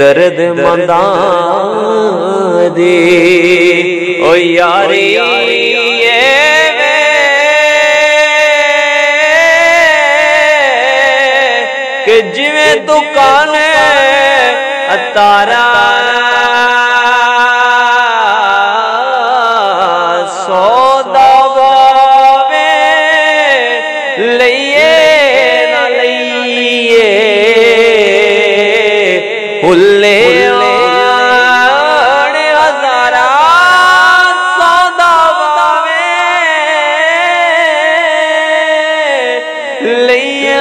दर्द मंदा दी ओ यारी कि जिवें दुकान तारा सौदा गावे लइए न लइए हुल्ले हजारा सौदा गावे लइए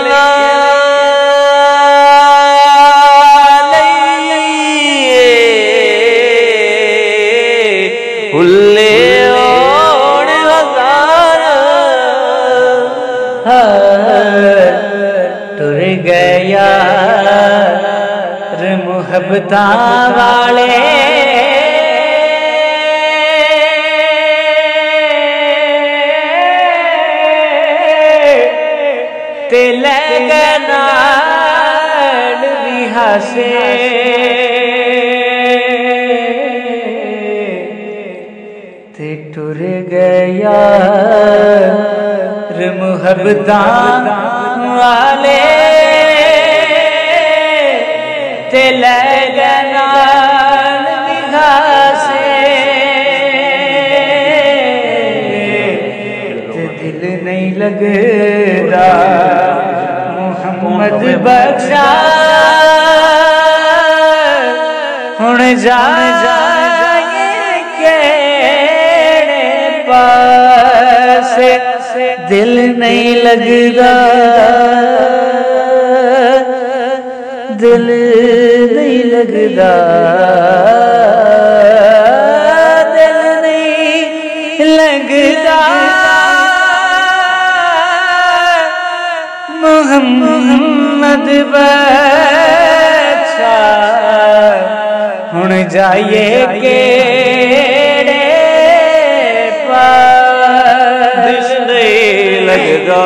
हुल्ले और टुर गया मुहब्बता वाले ते लगना भी हसे टुर गया मुहब्बता वाले ते लगना से ते दिल नहीं लगता मोहम्मद बख्शा हुण जा दिल नहीं लगता दिल नहीं लगता दिल नहीं लगता मोहम्मद बख्शा हुण जाइए के लगदा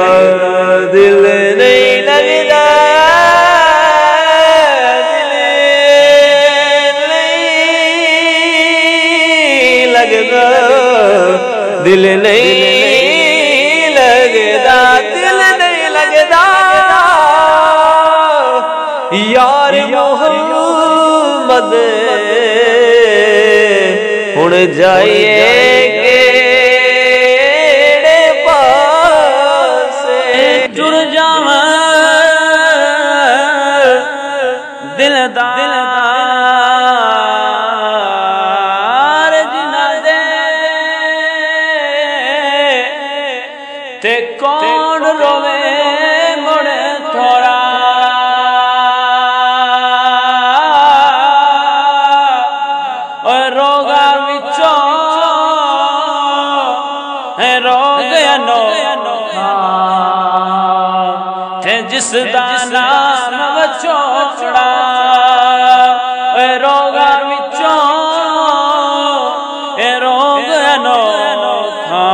दिल नहीं लगदा दिल नहीं लगदा दिल नहीं लगदा दिल नहीं लगदा यार मोहम्मद हुण जाइए दिलदार जिना दे ते कौन रोवे मुड़े थोड़ा और रोगा विचों है रोग अनो जिस दा नाम वचोड़ा रोगा विचों रोग अनोखा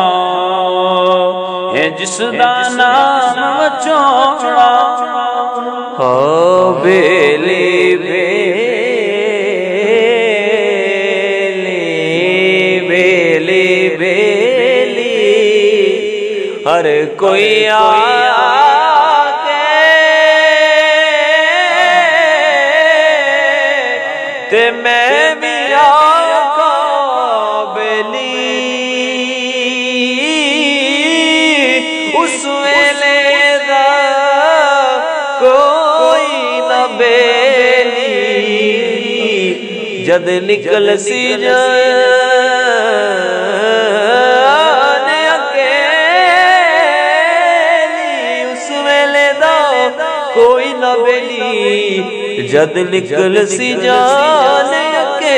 है जिस दा नाम वचोड़ा हो बेली बेली बेली बेली हर कोई ते मैं भी आका बेली उस वेले दा कोई न बेली जद निकल सी जान अकेली उस वेले दा कोई न बेली जद निकल सी जान के